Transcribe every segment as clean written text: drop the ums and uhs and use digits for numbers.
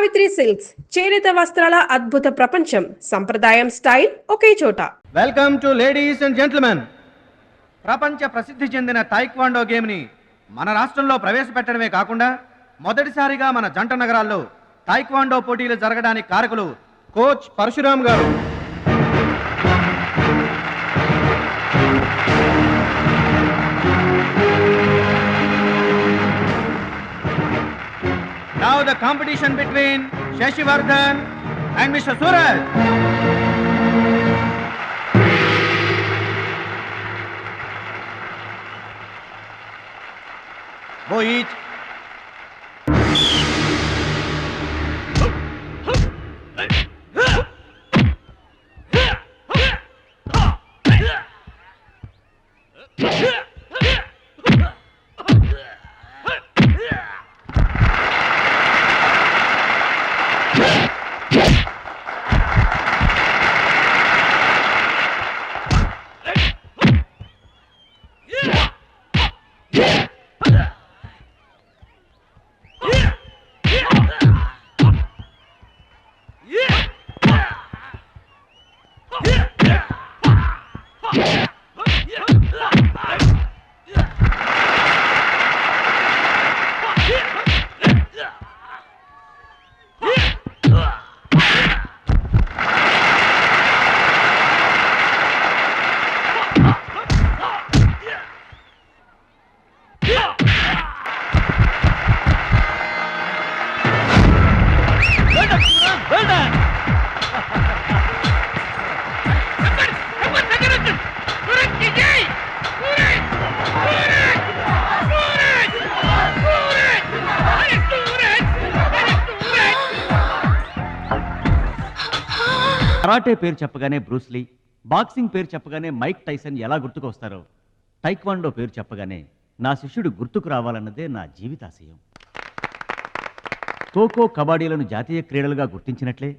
Savitri silks చేనేత వస్త్రాల అద్భుత ప్రపంచం. సంప్రదాయం స్టైల్ ఒకే చోట. Welcome to ladies and gentlemen. ప్రపంచ ప్రసిద్ధి చెందిన టైక్వాండో గేమ్ని మన రాష్ట్రంలో ప్రవేశపెట్టడమే కాకుండా మొదటిసారిగా మన జంట నగరాల్లో టైక్వాండో పోటీలు జరగడానికి కారకులు కోచ్ పరశురామ్ గారు. Now the competition between Shashivardhan and Mr. Suraj. Go each. Karate పేరు చెప్పగానే బ్రూస్లీ, బాక్సింగ్ పేరు చెప్పగానే మైక్ టైసన్ ఎలా గుర్తుకు వస్తారో, టైక్వాండో పేరు చెప్పగానే నా శిష్యుడు గుర్తుకు రావాలన్నదే నా జీవితాశయం. ఖోఖో, కబడ్డీలను జాతీయ క్రీడలుగా గుర్తించినట్లే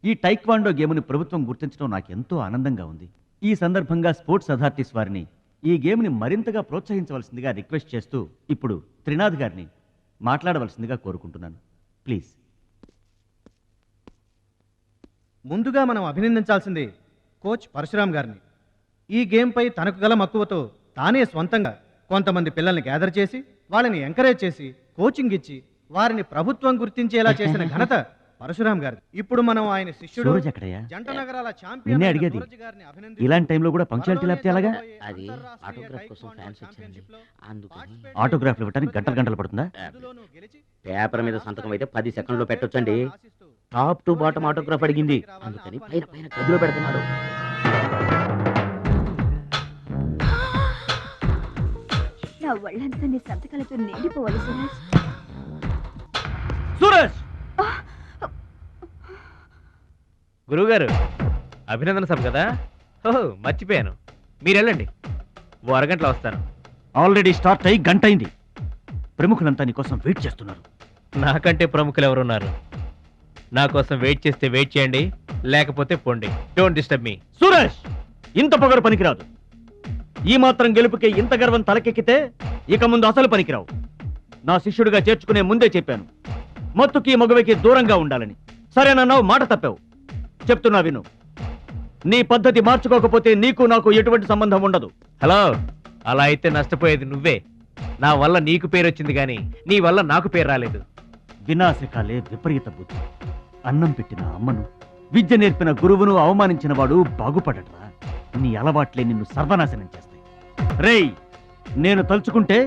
ఈ టైక్వాండో గేమ్ని ప్రభుత్వం గుర్తించడం నాకెంతో ఆనందంగా ఉంది. ఈ సందర్భంగా స్పోర్ట్స్ అథారిటీస్ వారిని ఈ గేమ్ని మరింతగా ప్రోత్సహించవలసిందిగా రిక్వెస్ట్ చేస్తూ ఇప్పుడు త్రినాథ్ గారిని మాట్లాడవలసిందిగా కోరుకుంటున్నాను. ప్లీజ్. ముందుగా మనం అభినందించాల్సింది కోచ్ పరశురామ్ గారిని. ఈ గేమ్పై తనకు గల మక్కువతో తానే స్వంతంగా కొంతమంది పిల్లల్ని గ్యాదర్ చేసి వాళ్ళని ఎంకరేజ్ చేసి కోచింగ్ ఇచ్చి వారిని ప్రభుత్వం గుర్తించేలా చేసిన ఘనత పరశురామ్ గారి. ఇప్పుడు మనం ఆయన శిష్యుడు జంట నగరాల ఛాంపియన్ అడిగేది ఇలాంటి టైంలో కూడా పంక్చువాలిటీ లేకపోతే ఎలాగా? అది ఆటోగ్రాఫ్ కోసం ఫ్యాన్స్ వచ్చారండి, అందుకని. ఆటోగ్రాఫ్ ఇవ్వడానికి గంటలు పడుతుందా? పేపర్ మీద సంతకం అయితే 10 సెకండ్లో పెట్టొచ్చండి. టాప్ టు బాటమ్ ఆటోగ్రాఫ్ అడిగింది, అందుకని పైన పైన గదిలో పెడుతున్నాడు. నా ఒళ్ళంతా నీ సంతకాలతో నిండిపోవాలి సురేష్. సురేష్! గురువుగారు, అభినందన సభ కదా? ఓహో, మర్చిపోయాను. మీరు వెళ్ళండి, ఓ అరగంటలో వస్తాను. ఆల్రెడీ స్టార్ట్ అయ్యి గంట అయింది. ప్రముఖులంతా నీకోసం వెయిట్ చేస్తున్నారు. నాకంటే ప్రముఖులు ఎవరున్నారు? నా కోసం వెయిట్ చేస్తే వెయిట్ చేయండి, లేకపోతే పోండి. Don't disturb me. సురేష్, ఇంత పొగరు పనికిరాదు. ఈ మాత్రం గెలుపుకే ఇంత గర్వం తలకెక్కితే ఇక ముందు అసలు పనికిరావు. నా శిష్యుడిగా చేర్చుకునే ముందే చెప్పాను, మత్తుకి మగవికి దూరంగా ఉండాలని. సరేనన్నావు, మాట తప్పావు. చెప్తున్నా విను. నీ పద్ధతి మార్చుకోకపోతే నీకు నాకు ఎటువంటి సంబంధం ఉండదు. హలో, అలా అయితే నష్టపోయేది నువ్వే. నా వల్ల నీకు పేరు వచ్చింది కానీ నీ వల్ల నాకు పేరు రాలేదు. వినాశకాలే విపరీత బుద్ధి. అన్నం పెట్టిన అమ్మను, విద్య నేర్పిన గురువును అవమానించిన వాడు బాగుపడటరా. నీ అలవాట్లే నిన్ను సర్వనాశనం చేస్తాయి. రేయ్, నేను తలుచుకుంటే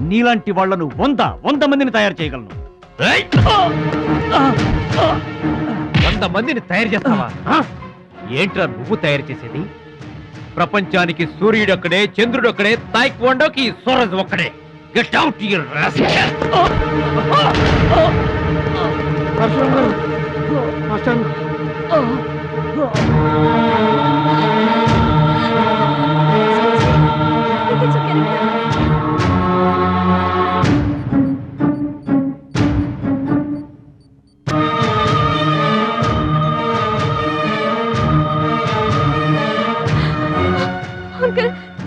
నీలాంటి వాళ్లను 100 మందిని తయారు చేయగలను. 100 మందిని తయారు చేస్తావా? ఏంట్రా నువ్వు తయారు చేసేది? ప్రపంచానికి సూర్యుడు ఒక్కడే, చంద్రుడు ఒక్కడే, టైక్వాండోకి సూరజ్ ఒక్కడే. Get out your rascal.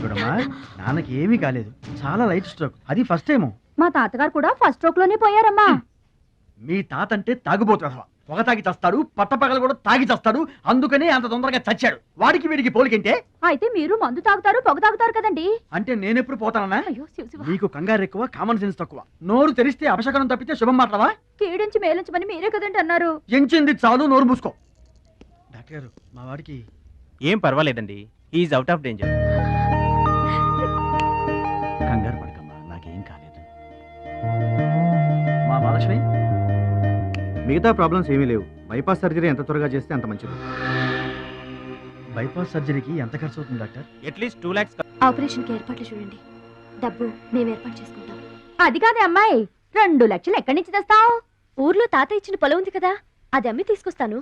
చూడమ్మా, నాన్నకి ఏమీ కాలేదు. చాలా లైట్ స్ట్రోక్, అది ఫస్ట్ టైం. మా తాతగారు కూడా ఫస్ట్ స్ట్రోక్ లోనే పోయారమ్మా. మీ తాత అంటే తాగుబోతు పొగ తాగి చస్తాడు, పట్టపగలు కూడా తాగి చస్తాడు, అందుకనే అంత తొందరగా చచ్చాడు. వాడికి వీడికి పోలికంటే అయితే మీరు మందు తాగుతారు పొగ తాగుతారు కదండి. అంటే నేనెప్పుడు పోతానన్నా? అయ్యో శివ శివ. నీకు కంగారు ఎక్కువ, కామన్ సెన్స్ తక్కువ. నోరు తెరిస్తే అపశకనం తప్పితే శుభం మాట్లాడవా? కీడించి మేలించమని మీరే కదండి అన్నారు. ఎంచింది చాలు, నోరు మూసుకో. డాక్టర్ గారు, మా వాడికి ఏం పర్వాలేదండి, ఈజ్ అవుట్ ఆఫ్ డేంజర్. కంగారు పడకమ్మా, నాకేం కాలేదు. మా మహాలక్ష్మి మిగతా ప్రాబ్లమ్స్ ఏమీ లేవు. బైపాస్ సర్జరీ ఎంత త్వరగా చేస్తే అంత మంచిది. బైపాస్ సర్జరీకి ఎంత ఖర్చు అవుతుంది డాక్టర్? At least 2 lakhs. ఆపరేషన్ కి ఏర్పాట్లు చూడండి, డబ్బు మేము ఏర్పాటు చేసుకుంటాం. అది కాదే అమ్మాయి, 2 లక్షలు ఎక్కడి నుంచి తెస్తావు? ఊర్లో తాత ఇచ్చిన పొలం ఉంది కదా, అది అమ్మి తీసుకొస్తాను.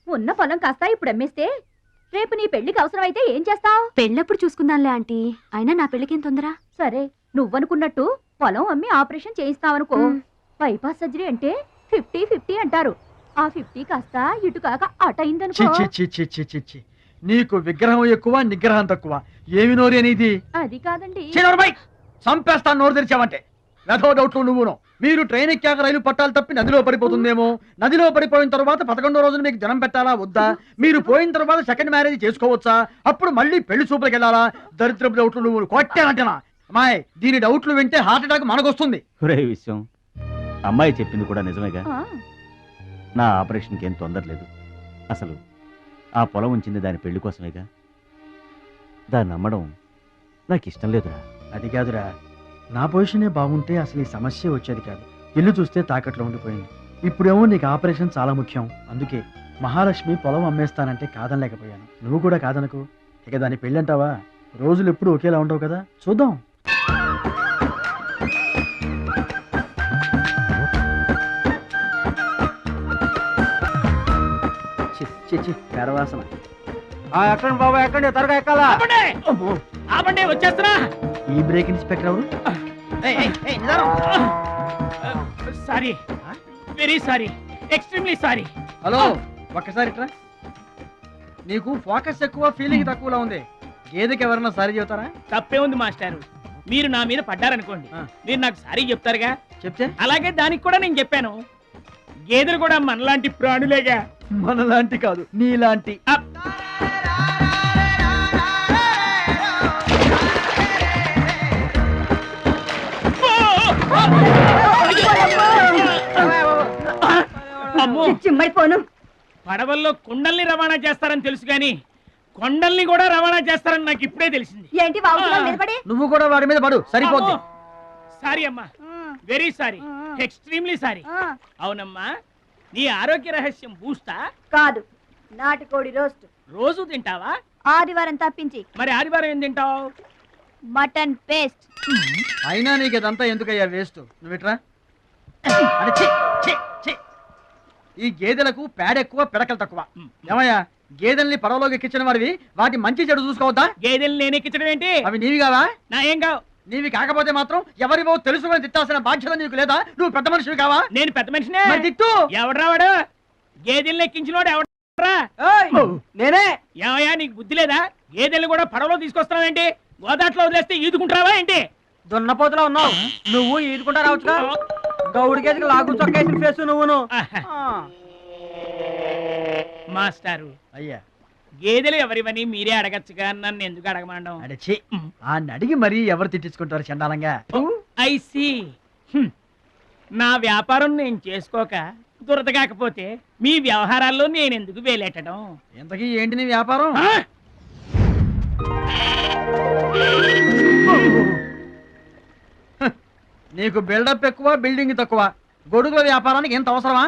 ఉన్న పొలం కాస్త ఇప్పుడు అమ్మేస్తే రేపు నీ పెళ్లికి అవసరం అయితే ఏం చేస్తావు? పెళ్ళప్పుడు చూసుకుందాంలే ఆంటీ, అయినా నా పెళ్లికేం తొందర. సరే, నువ్వనుకున్నట్టు పొలం అమ్మి ఆపరేషన్ చేయిస్తావనుకో. బైపాస్ సర్జరీ అంటే 50-50 అంటారు. ఆ 50 కాస్త ఇటు కాక అటు అయిందనుకో. నీకు విగ్రహం ఎక్కువ, నిగ్రహం తక్కువ. ఏమి నోరు అనేది? అది కాదండి. చంపేస్తాను నోరు తెరిచావంటే. వెధో డౌట్లు నువ్వును. మీరు ట్రైన్ ఎక్కాక రైలు పట్టాలు తప్పి నదిలో పడిపోతుందేమో. నదిలో పడిపోయిన తర్వాత 11వ రోజున మీకు జనం పెట్టాలా వద్దా? మీరు పోయిన తర్వాత సెకండ్ మ్యారేజ్ చేసుకోవచ్చా? అప్పుడు మళ్ళీ పెళ్లి చూపులకు వెళ్ళాలా? దరిద్రపు డౌట్లు నువ్వు కొట్టానంటేనా? అమ్మాయి, దీని డౌట్లు వింటే హార్ట్ అటాక్ మనకొస్తుంది. ఒరే విషయం, అమ్మాయి చెప్పింది కూడా నిజమేగా. ఆ, నా ఆపరేషన్కి ఏం తొందర లేదు. అసలు ఆ పొలం ఉంచింది దాని పెళ్లి కోసమేగా. దాన్ని నమ్మడం నాకు ఇష్టం లేదురా. అది కాదురా, నా పొజిషనే బాగుంటే అసలు ఈ సమస్య వచ్చేది కాదు. ఇల్లు చూస్తే తాకట్లో ఉండిపోయింది. ఇప్పుడేమో నీకు ఆపరేషన్ చాలా ముఖ్యం. అందుకే మహాలక్ష్మి పొలం అమ్మేస్తానంటే కాదనలేకపోయాను. నువ్వు కూడా కాదనకు. ఇక దాని పెళ్ళంటావా? రోజులు ఎప్పుడు ఒకేలా ఉండవు కదా, చూద్దాం. పెరవాసన. ఎక్కండి బాబా, ఎక్కండి, త్వరగా ఎక్కాలా. ఆపండి, వచ్చేస్తున్నా. ఈ బ్రేక్ ఇన్స్పెక్టర్ ఎవరు? Sorry, very sorry, extremely sorry. Hello, ఒక్కసారి ఇట్రా. నీకు ఫోకస్ ఎక్కువ, ఫీలింగ్ తక్కువలా ఉంది. గేదెకి ఎవరన్నా సారీ చెబుతారా? తప్పే ఉంది మాస్టారు. మీరు నా మీద పడ్డారనుకోండి, మీరు నాకు సారీ చెప్తారుగా. చెప్తే అలాగే దానికి కూడా నేను చెప్పాను. గేదెలు కూడా మనలాంటి ప్రాణులేగా. మనలాంటి కాదు, నీలాంటి. అమ్మో, చిమ్మైపోను. పడవల్లో కుండల్ని రవాణా చేస్తారని తెలుసు గాని కొండల్ని కూడా రవాణా చేస్తారని నాకు ఇప్పుడే తెలిసింది. ఏంటి బాగుతున్నావు నిలబడి? నువ్వు కూడా వాడి మీద పడు, సరిపోద్ది. సారీ అమ్మా, వెరీ సారీ, ఎక్స్ట్రీమ్లీ సారీ. అవునమ్మా, నీ ఆరోగ్య రహస్యం బూస్తా కాదు, నాటుకోడి రోస్ట్. రోజు తింటావా? ఆదివారం తప్పించి. మరి ఆదివారం ఏం తింటావు? Mutton paste. అయినా నీకు ఇదంతా ఎందుకయ్యా వేస్ట్? నువ్వు ఇట్రా. అరే, ఛీ, ఛీ, ఛీ. ఈ గేదెలకు పేడ ఎక్కువ, పిడకలు తక్కువ. ఏమయ్యా, గేదెల్ని పడవలోకి ఎక్కించిన వాడివి, వాటి మంచి చెడు చూసుకోవద్దా? గేదెలు నేను ఎక్కించడం ఏంటి? అవి నీవి కావా? నా ఏం కావు. నీవి కాకపోతే మాత్రం ఎవరివో తెలుసుకొని తిట్టాల్సిన బాధ్యత నీకు లేదా? నువ్వు పెద్ద మనిషివి కావా? నేను పెద్ద మనిషినే. మరి తిట్టు. ఎవడ్రావాడు? గేదెల్ని ఎక్కించినోడు ఎవడ్రా? నేనే. ఏమయ్యా, నీకు బుద్ధి లేదా? గేదెల్ని కూడా పడవలో తీసుకొస్తున్నావేంటి? గోదాట్లో వదిలేస్తే ఈదుకుంటావా ఏంటి? దున్నపోతులో ఉన్నావు నువ్వు, ఈదుకుంటా రావచ్చుగా. గౌడి గేదెకి లాగు చొక్కేసిన ఫేసు నువ్వును. మాస్టారు, అయ్యా, గేదెలు ఎవరివని మీరే అడగచ్చుగా, నన్ను ఎందుకు అడగమండం? అడచి ఆ అడిగి మరీ ఎవరు తిట్టించుకుంటారు చండాలంగా? I see. నా వ్యాపారం నేను చేసుకోక దురద కాకపోతే మీ వ్యవహారాల్లో నేను ఎందుకు వేలెట్టడం? ఇంతకీ ఏంటి నీ వ్యాపారం? నీకు బిల్డప్ ఎక్కువ, బిల్డింగ్ తక్కువ. గొడుగుల వ్యాపారానికి ఎంత అవసరమా?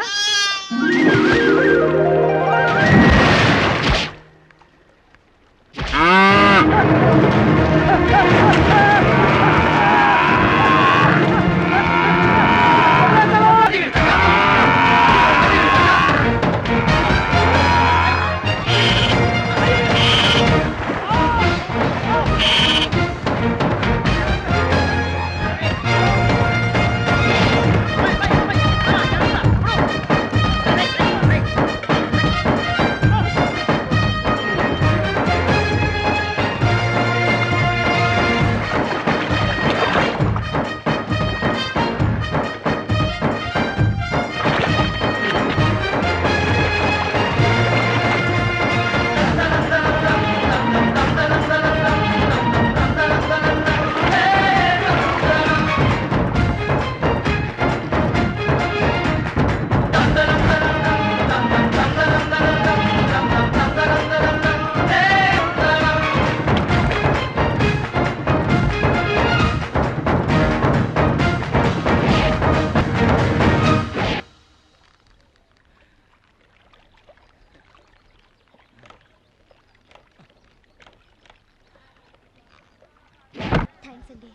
అండి.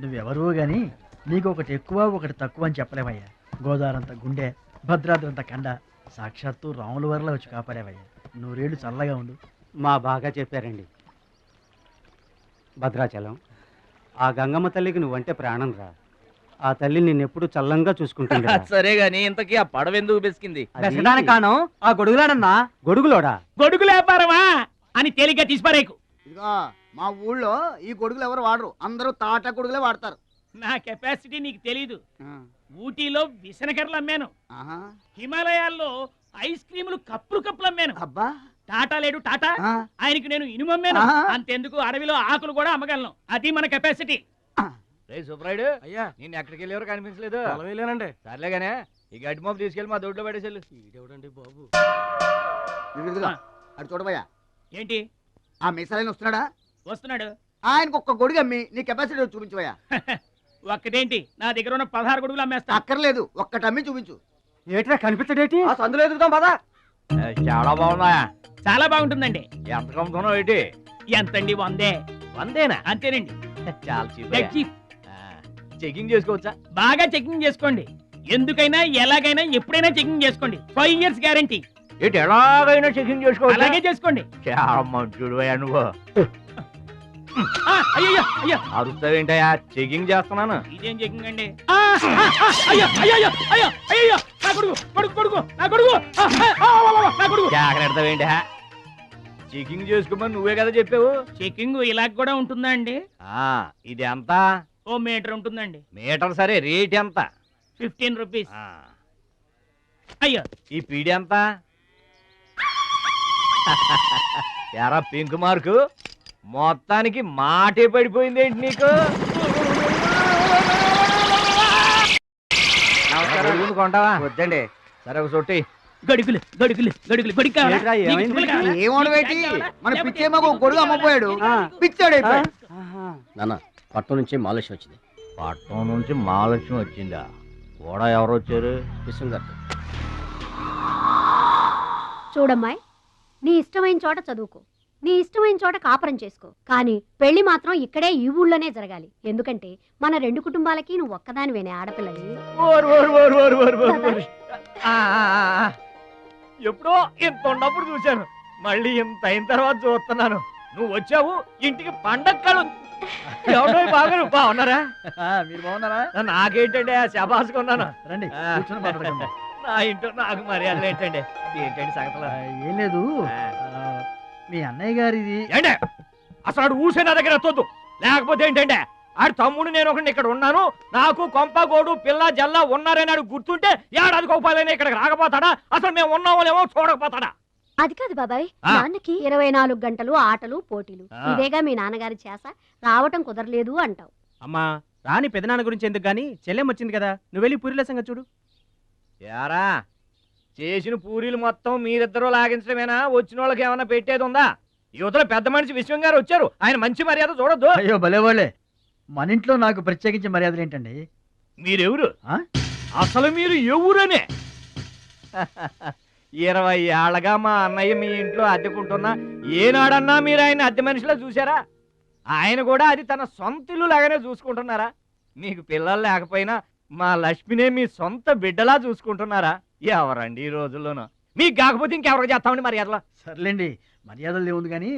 నువ్వెవరో గాని నీకు ఒకటి ఎక్కువ ఒకటి తక్కువ అని చెప్పలేవయ్యా. గోదావరంత గుండె, భద్రాద్రంత కండ, సాక్షాత్తు రాముల వరలో వచ్చి కాపాడేవయ్యా. నూరేళ్ళు చల్లగా ఉండు. మా బాగా చెప్పారండి. భద్రాచలం, ఆ గంగమ్మ తల్లికి నువ్వంటే ప్రాణం రా. ఆ తల్లి నిన్నెప్పుడు చల్లంగా చూసుకుంటుంది. సరే గాని ఇంతకీ ఆ పడవ ఎందుకు బెసికింది? కాను ఆ గొడుగులాడన్నా. గొడుగులోడా? గొడుగులు వ్యాపారమా అని తేలిగ్గా తీసిపారేకు. ఇదిగో మా ఊళ్ళో ఈ గొడుగులు ఎవరు వాడరు, అందరూ తాటా గొడుగులే వాడతారు. నా కెపాసిటీ నీకు తెలీదు. ఊటీలో విసనకర్రలు అమ్మాను, ఆహా. హిమాలయాల్లో ఐస్ క్రీములు కప్పులు అమ్మాను. అబ్బా. టాటా లేడు టాటా, ఆ. ఆయనకి నేను ఇనుము అమ్మాను. ఆహా. అంతెందుకు అడవిలో ఆకులు కూడా అమ్మగలను. అది మన కెపాసిటీ. సుబ్రాయుడు అయ్యా, నేను ఎక్కడికి వెళ్ళేవారు కనిపించలేదు. వెళ్ళానండి. సర్లేగానే ఈ గడ్డి మోపు తీసుకెళ్ళి మా దొడ్లో పడేసేళ్ళు. ఈడెవడండి బాబు? ఇదిగో, ఆ. అటు చూడబోయా. ఏంటి ఆ మిసలైన వస్తున్నాడా? వస్తున్నాడు? ఆయనకు ఒక్క గొడుగు అమ్మి నీ కెపాసిటీ చూపించబోయా. ఒక్కటేంటి, నా దగ్గర ఉన్న 16 గొడుగులు అమ్మేస్తా. అక్కర్లేదు, ఒక్కటి అమ్మి చూపించు. ఏట్రా కనిపించడేటి? సందులో ఎదుగుతాం పదా. చాలా బాగున్నాయా? చాలా బాగుంటుందండి. ఎంత కమ్ముతున్నావు ఏంటి? ఎంతండి? 100. 100 అంతేనండి. చాలా చీప్. Dead cheap. చెకింగ్ చేసుకోవచ్చా? బాగా చెకింగ్ చేసుకోండి. ఎందుకైనా ఎలాగైనా ఎప్పుడైనా చెకింగ్ చేసుకోండి. 5 years గ్యారంటీ. ఏంటి ఎలాగైనా చెకింగ్ చేసుకోవచ్చా? అలాగే చేసుకోండి. చాలా మంచుడు నువ్వు. అయ్యో అయ్యో, అరుస్తావేంటయా? చెకింగ్ చేస్తున్నాను. ఇదేం చెకింగ్ అండి? అయ్యో అయ్యో అయ్యో అయ్యో, నా కొడుకు కొడుకు కొడుకు, నా కొడుకు, నా కొడుకు. జాగ్రత్తవేంటి? చెకింగ్ చేసుకోమని నువ్వే కదా చెప్పావు. చెకింగ్ ఇలా కూడా ఉంటుందా అండి? ఇది ఎంత? ఓ మీటర్ ఉంటుందండి. మీటర్ సరే, రేట్ ఎంత? 15 రూపీస్. అయ్యో, ఈ పీడి ఎంత? ఎరా పింక్ మార్కు, మొత్తానికి మాటే పడిపోయిందేంటి నీకు? కొంటావా? వద్దండి. సరే ఒక సొట్టి. గడుగులు గడుగులు గడుగులు గొడుగు కావాలా? ఏంట్రా, నీకు ఏమైంది? చుక్కలు కావాలా? ఏమోడబెట్టి మన లేకపోతే- పిచ్చేమో గొడుగు అమ్మపోయాడు, పిచ్చాడు అయిపోయాడు. నాన్న పట్నం నుంచి మాలేశ్వరం వచ్చింది. పట్నం నుంచి మహాలక్ష్మి వచ్చిందా? కూడా ఎవరు వచ్చారు? విశ్వం చూడమ్మాయి, నీ ఇష్టమైన చోట చదువుకో, నీ ఇష్టమైన చోట కాపురం చేసుకో, కానీ పెళ్లి మాత్రం ఇక్కడే ఈ ఊళ్ళోనే జరగాలి. ఎందుకంటే మన 2 కుటుంబాలకి నువ్వు ఒక్కదానివేనే ఆడపిల్లని. ఎప్పుడో ఇంత ఉన్నప్పుడు చూశాను, మళ్ళీ ఇంత అయిన తర్వాత చూస్తున్నాను. నువ్వు వచ్చావు ఇంటికి పండక్కలు. ఎవడో బాగా బాగున్నారా? మీరు బాగున్నారా? నాకేంటండి శబాసుకున్నాను. రండి, కూర్చొని మాట్లాడుకుందాం. నా ఇంట్లో నాకు మర్యాదలు ఏంటండి? ఏంటండి సంగతులు? ఏం లేదు, మీ అన్నయ్య గారిది. ఏంటే అసలు ఆడు ఊసే నా దగ్గర వద్దు. లేకపోతే ఏంటంటే ఆడు తమ్ముడు నేను ఒకటి ఇక్కడ ఉన్నాను, నాకు కొంపగోడు పిల్ల జల్ల ఉన్నారని ఆడు గుర్తుంటే ఏడాది కోపాలని ఇక్కడికి రాకపోతాడా? అసలు మేము ఉన్నామోలేమో చూడకపోతాడా? అది కాదు బాబాయ్, నాన్నకి 24 గంటలు ఆటలు పోటీలు, ఇదేగా మీ నాన్నగారి చేస. రావటం కుదరలేదు అంటావు. అమ్మా, రాని పెదనాన్న గురించి ఎందుకు గాని, చెల్లెం వచ్చింది కదా, నువ్వు వెళ్ళి పూరిల సంగతి చూడు. యారా చేసిన పూరీలు మొత్తం మీరిద్దరూ లాగించడమేనా? వచ్చిన వాళ్ళకి ఏమైనా పెట్టేది ఉందా? యువతలో పెద్ద మనిషి విశ్వం గారు వచ్చారు, ఆయన మంచి మర్యాద చూడొద్దు. అయ్యో భలేవాళ్ళే, మన ఇంట్లో నాకు ప్రత్యేకించి మర్యాదలు ఏంటండి? మీరెవరు? ఆ? అసలు మీరు ఎవరనే? 20 ఏళ్ళగా మా అన్నయ్య మీ ఇంట్లో అద్దెకుంటున్నా ఏనాడన్నా మీరు ఆయన అద్దె మనిషిలో చూసారా? ఆయన కూడా అది తన సొంత ఇల్లు లాగానే చూసుకుంటున్నారా? మీకు పిల్లలు లేకపోయినా మా లక్ష్మినే మీ సొంత బిడ్డలా చూసుకుంటున్నారా? ఎవరండి ఈ రోజుల్లోనూ? మీకు కాకపోతే ఇంకెవరికి చేస్తామండి మర్యాదలో? సర్లేండి, మర్యాదలు ఏముంది కానీ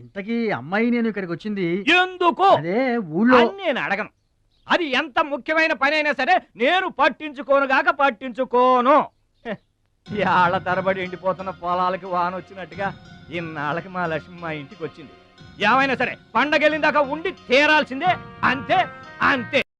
ఇంతకీ అమ్మాయి నేను ఇక్కడికి వచ్చింది ఎందుకు అదే ఊళ్ళో. అని నేను అడగను. అది ఎంత ముఖ్యమైన పని అయినా సరే నేను పట్టించుకోను. ఏళ్ల తరబడి ఎండిపోతున్న పొలాలకి వాన వచ్చినట్టుగా ఇన్నాళ్ళకి మా లక్ష్మి మా ఇంటికి వచ్చింది. ఏమైనా సరే పండగెళ్ళిన దాకా ఉండి తీరాల్సిందే, అంతే అంతే.